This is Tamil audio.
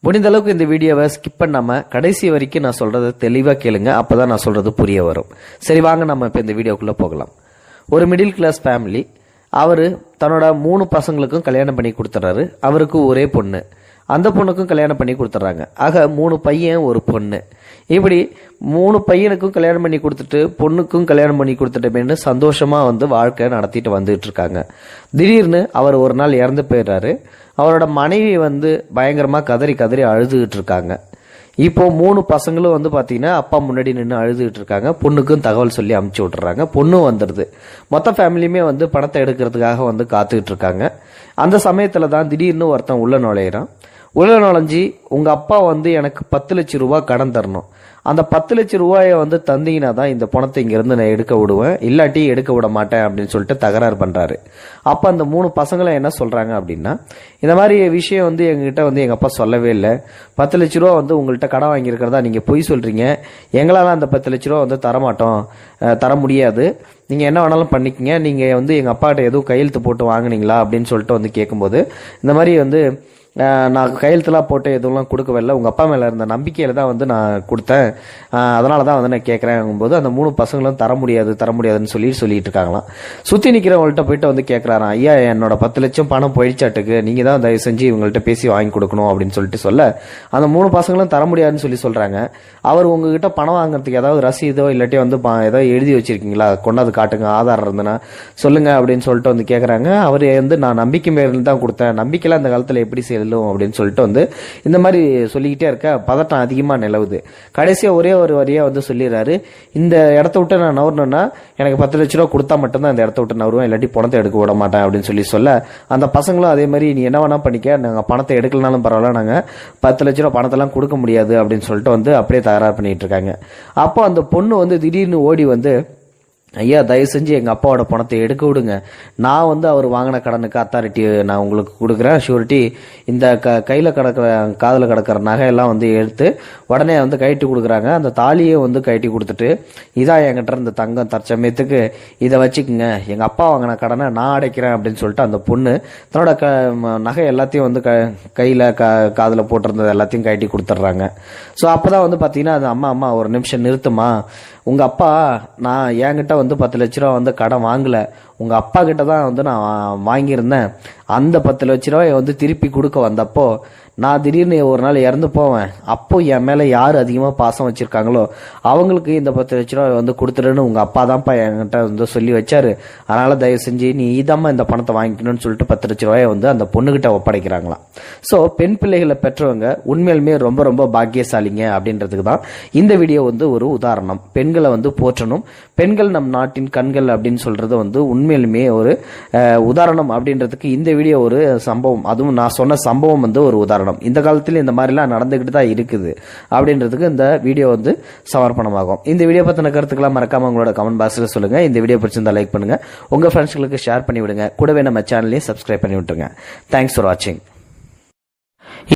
முடிந்த அளவுக்கு இந்த வீடியோவை ஸ்கிப் பண்ணாம கடைசி வரைக்கும் நான் சொல்றதை தெளிவா கேளுங்க. அப்பதான் நான் சொல்றது புரிய வரும். சரி, வாங்க நம்ம இப்ப இந்த வீடியோக்குள்ள போகலாம். ஒரு மிடில் கிளாஸ் ஃபேமிலி. அவரு தன்னோட 3 பசங்களுக்கும் கல்யாணம் பண்ணி கொடுத்துறாரு. அவருக்கு ஒரே பொண்ணு, அந்த பொண்ணுக்கும் கல்யாணம் பண்ணி கொடுத்துட்றாங்க. ஆக 3 பையன் ஒரு பொண்ணு. இப்படி 3 பையனுக்கும் கல்யாணம் பண்ணி கொடுத்துட்டு பொண்ணுக்கும் கல்யாணம் பண்ணி கொடுத்துட்டோமேனு சந்தோஷமா வாழ்க்கை நடத்திட்டு வந்துட்டு இருக்காங்க. திடீர்னு அவர் ஒரு நாள் இறந்து போயிடுறாரு. அவரோட மனைவி பயங்கரமா கதறி கதறி அழுதுகிட்டு இருக்காங்க. இப்போ 3 பசங்களும் பாத்தீங்கன்னா அப்பா முன்னாடி நின்று அழுதுகிட்டு இருக்காங்க. பொண்ணுக்கும் தகவல் சொல்லி அமுச்சு விட்டுறாங்க. பொண்ணும் வந்துடுது. மொத்த ஃபேமிலியுமே பணத்தை எடுக்கிறதுக்காக காத்துக்கிட்டு இருக்காங்க. அந்த சமயத்துல தான் திடீர்னு ஒருத்தன் உள்ள நுழையிறான். உள்ள நுழைஞ்சி, உங்க அப்பா எனக்கு 10 லட்சம் ரூபாய் கடன் தரணும், அந்த 10 லட்சம் ரூபாயை தந்தீங்கன்னா தான் இந்த பணத்தை இங்கிருந்து நான் எடுக்க விடுவேன், இல்லாட்டி எடுக்க விட மாட்டேன் அப்படின்னு சொல்லிட்டு தகராறு பண்றாரு. அப்ப அந்த 3 பசங்களும் என்ன சொல்றாங்க அப்படின்னா, இந்த மாதிரி விஷயம் எங்ககிட்ட எங்க அப்பா சொல்லவே இல்லை. 10 லட்ச ரூபா உங்கள்கிட்ட கடன் வாங்கியிருக்கிறதா நீங்க பொய் சொல்றீங்க. எங்களால அந்த 10 லட்ச ரூபா தரமாட்டோம், தர முடியாது. நீங்க என்ன வேணாலும் பண்ணிக்கங்க. நீங்க எங்க அப்பா கிட்ட எதுவும் கையெழுத்து போட்டு வாங்கினீங்களா அப்படின்னு சொல்லிட்டு கேட்கும்போது, இந்த மாதிரி நான் கையெழுத்துலாம் போட்டு எதுவும் கொடுக்கவில்லை, உங்க அப்பா மேல இருந்த நம்பிக்கையில தான் நான் கொடுத்தேன், அதனாலதான் நான் கேட்கறேன் போது அந்த 3 பசங்களும் தர முடியாதுன்னு சொல்லிட்டு இருக்காங்களாம். சுத்தி நிக்கிறவங்கள்ட்ட போயிட்டு கேட்கறாராம், ஐயா என்னோட 10 லட்சம் பணம் போயிடுச்சாட்டுக்கு, நீங்க தான் தயவு செஞ்சு இவங்கள்ட்ட பேசி வாங்கி கொடுக்கணும் அப்படின்னு சொல்ல அந்த 3 பசங்களும் தர முடியாதுன்னு சொல்றாங்க. அவர் உங்ககிட்ட பணம் வாங்குறதுக்கு ஏதாவது ரசீதோ இல்லாட்டி ஏதாவது எழுதி வச்சிருக்கீங்களா, கொண்டாந்து காட்டுங்க, ஆதாரம் இருந்ததுன்னா சொல்லுங்க அப்படின்னு சொல்லிட்டு கேட்கறாங்க. அவரு நான் நம்பிக்கை மேல தான் கொடுத்தேன், நம்பிக்கையில அந்த காலத்துல எப்படி அப்படின்னு சொல்லிட்டு இந்த மாதிரி சொல்லிக்கிட்டே இருக்க பதட்டம் அதிகமா நிலவுது. கடைசியா ஒரே ஒரு வரியா சொல்லிடுறாரு, இந்த இடத்த விட்டு நான் நவரணும்னா எனக்கு 10 லட்ச ரூபா கொடுத்தா மட்டும்தான் இந்த இடத்த விட்டு நவருவேன், இல்லாட்டி பணத்தை எடுக்க விட மாட்டேன் அப்படின்னு சொல்ல அந்த பசங்களும் அதே மாதிரி நீ என்ன வேணா பண்ணிக்க, நாங்க பணத்தை எடுக்கலனாலும் பரவாயில்ல, நாங்க 10 லட்ச ரூபா பணத்தெல்லாம் கொடுக்க முடியாது அப்படின்னு சொல்லிட்டு அப்படியே தயாரா பண்ணிட்டு இருக்காங்க. அப்போ அந்த பொண்ணு திடீர்னு ஓடி ஐயா தயவு செஞ்சு எங்க அப்பாவோட பணத்தை எடுக்க விடுங்க, நான் அவர் வாங்கின கடனுக்கு அத்தாரிட்டி நான் உங்களுக்கு கொடுக்குறேன், ஷூரிட்டி, இந்த கையில கிடக்கிற காதல கிடக்கிற நகையெல்லாம் எடுத்து உடனே கழட்டி கொடுக்குறாங்க. அந்த தாலியை கழட்டி கொடுத்துட்டு, இதான் என்கிட்ட இருந்த தங்கம், தற்சமயத்துக்கு இதை வச்சுக்குங்க, எங்க அப்பா வாங்கின கடனை நான் அடைக்கிறேன் அப்படின்னு சொல்லிட்டு அந்த பொண்ணு தன்னோட நகை எல்லாத்தையும் கையில காதல போட்டிருந்தது எல்லாத்தையும் கழட்டி கொடுத்துட்றாங்க. ஸோ அப்பதான் பாத்தீங்கன்னா அது அம்மா ஒரு நிமிஷம் நிறுத்துமா, உங்க அப்பா நான் என்கிட்ட 10 லட்ச ரூபா கடன் வாங்கல, உங்க அப்பா கிட்ட தான் நான் வாங்கியிருந்தேன். அந்த 10 லட்ச ரூபாய் திருப்பி கொடுக்க வந்தப்போ நான் திடீர்னு ஒரு நாள் இறந்து போவேன். அப்போ என் மேல யாரு அதிகமா பாசம் வச்சிருக்காங்களோ அவங்களுக்கு இந்த 10 லட்ச ரூபாய் கொடுத்துருன்னு உங்க அப்பா தான்ப்பா என்கிட்ட சொல்லி வச்சாரு. அதனால தயவு செஞ்சு நீ இதாம்மா இந்த பணத்தை வாங்கிக்கணும்னு சொல்லிட்டு 10 லட்ச ரூபாயை அந்த பொண்ணுகிட்ட ஒப்படைக்கிறாங்களாம். சோ பெண் பிள்ளைகளை பெற்றவங்க உண்மையிலுமே ரொம்ப ரொம்ப பாக்கியசாலிங்க அப்படின்றதுக்கு தான் இந்த வீடியோ ஒரு உதாரணம். பெண்களை போற்றணும், பெண்கள் நம் நாட்டின் கண்கள் அப்படின்னு சொல்றது உண்மையிலுமே ஒரு உதாரணம் அப்படின்றதுக்கு இந்த வீடியோ ஒரு சம்பவம். அதுவும் நான் சொன்ன சம்பவம் ஒரு உதாரணம். இந்த காலத்துல இந்த மாதிரிலாம் நடந்துகிட்டு தான் இருக்குது அப்படின்றதுக்கு இந்த வீடியோ சமர்ப்பணமாகும். இந்த வீடியோ பத்தின கருத்துக்களை மறக்காம உங்களோட கமெண்ட் பாக்ஸ்ல சொல்லுங்க. இந்த வீடியோ பிடிச்சிருந்தா லைக் பண்ணுங்க, உங்க ஃப்ரெண்ட்ஸ்களுக்கு ஷேர் பண்ணி விடுங்க, கூடவே நம்ம சேனலையும் சப்ஸ்கிரைப் பண்ணி விட்டுருங்க. தேங்க்ஸ் ஃபார் வாட்சிங்.